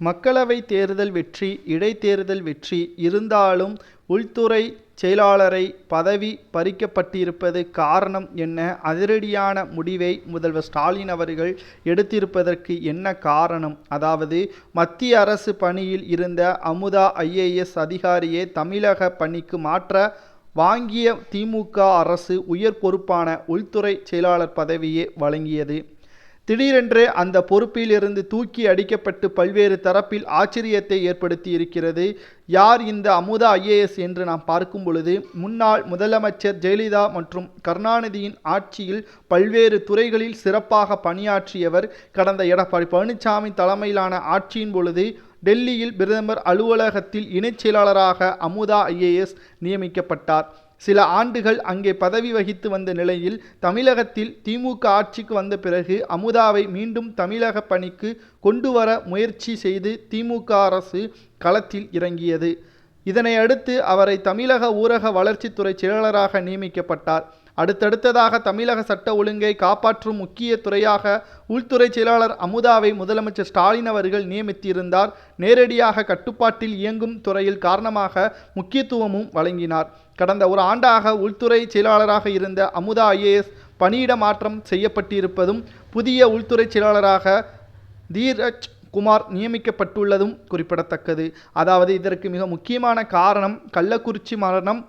மக்களவை தேர்தல் வெற்றி, இடைத்தேர்தல் வெற்றி இருந்தாலும் உள்துறை செயலாளரை பதவி பறிக்கப்பட்டிருப்பது காரணம் என்ன? அதிரடியான முடிவை முதல்வர் ஸ்டாலின் அவர்கள் எடுத்திருப்பதற்கு என்ன காரணம்? அதாவது மத்திய அரசு பணியில் இருந்த அமுதா IAS அதிகாரியை தமிழக பணிக்கு மாற்ற வாங்கிய திமுக அரசு உயர் பொறுப்பான உள்துறை செயலாளர் பதவியை வழங்கியது. திடீரென்று அந்த பொறுப்பில் இருந்து தூக்கி அடிக்கப்பட்டு பல்வேறு தரப்பில் ஆச்சரியத்தை ஏற்படுத்தி இருக்கிறது. யார் இந்த அமுதா IAS என்று நாம் பார்க்கும் பொழுது, முன்னாள் முதலமைச்சர் ஜெயலலிதா மற்றும் கருணாநிதியின் ஆட்சியில் பல்வேறு துறைகளில் சிறப்பாக பணியாற்றியவர். கடந்த எடப்பாடி பழனிசாமி தலைமையிலான ஆட்சியின் பொழுது டெல்லியில் பிரதமர் அலுவலகத்தில் இணைச் செயலாளராக அமுதா IAS நியமிக்கப்பட்டார். சில ஆண்டுகள் அங்கே பதவி வகித்து வந்த நிலையில் தமிழகத்தில் திமுக ஆட்சிக்கு வந்த பிறகு அமுதாவை மீண்டும் தமிழக பணிக்கு கொண்டு வர முயற்சி செய்து திமுக அரசு களத்தில் இறங்கியது. இதனை அடுத்து அவரை தமிழக ஊரக வளர்ச்சித்துறை செயலாளராக நியமிக்கப்பட்டார். அடுத்தடுத்ததாக தமிழக சட்ட ஒழுங்கை காப்பாற்றும் முக்கிய துறையாக உள்துறை செயலாளர் அமுதாவை முதலமைச்சர் ஸ்டாலின் அவர்கள் நியமித்திருந்தார். நேரடியாக கட்டுப்பாட்டில் இயங்கும் துறையில் காரணமாக முக்கியத்துவமும் வழங்கினார். கடந்த ஒரு ஆண்டாக உள்துறை செயலாளராக இருந்த அமுதா IAS பணியிட மாற்றம் செய்யப்பட்டிருப்பதும் புதிய உள்துறை செயலாளராக தீரஜ் குமார் நியமிக்கப்பட்டுள்ளதும் குறிப்பிடத்தக்கது. அதாவது இதற்கு மிக முக்கியமான காரணம் கள்ளக்குறிச்சி மரணம்,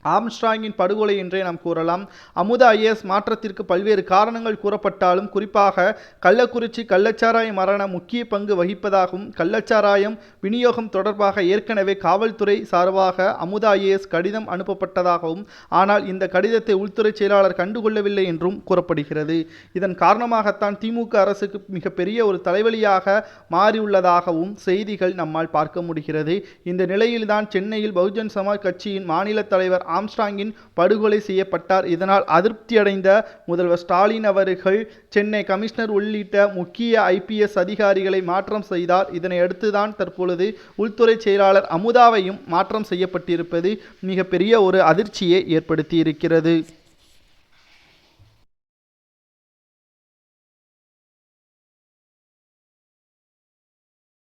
ஆம்ஸ்ட்ராங்கின் படுகொலை என்றே நாம் கூறலாம். அமுதா IAS மாற்றத்திற்கு பல்வேறு காரணங்கள் கூறப்பட்டாலும் குறிப்பாக கள்ளக்குறிச்சி கள்ளச்சாராய மரணம் முக்கிய பங்கு வகிப்பதாகவும், கள்ளச்சாராயம் விநியோகம் தொடர்பாக ஏற்கனவே காவல்துறை சார்பாக அமுதா IAS கடிதம் அனுப்பப்பட்டதாகவும், ஆனால் இந்த கடிதத்தை உள்துறை செயலாளர் கண்டுகொள்ளவில்லை என்றும் கூறப்படுகிறது. இதன் காரணமாகத்தான் திமுக அரசுக்கு மிகப்பெரிய ஒரு தலைவலியாக மாறியுள்ளதாகவும் செய்திகள் நம்மால் பார்க்க முடிகிறது. இந்த நிலையில்தான் சென்னையில் பகுஜன் சமாஜ் கட்சியின் மாநில தலைவர் ஆம்ஸ்ட்ராங்கின் படுகொலை செய்யப்பட்டார். இதனால் அதிருப்தியடைந்த முதல்வர் ஸ்டாலின் அவர்கள் சென்னை கமிஷனர் உள்ளிட்ட முக்கிய IPS அதிகாரிகளை மாற்றம் செய்தார். இதனை அடுத்துதான் தற்பொழுது உள்துறை செயலாளர் அமுதாவையும் மாற்றம் செய்யப்பட்டிருப்பது மிகப்பெரிய ஒரு அதிர்ச்சியை ஏற்படுத்தி இருக்கிறது.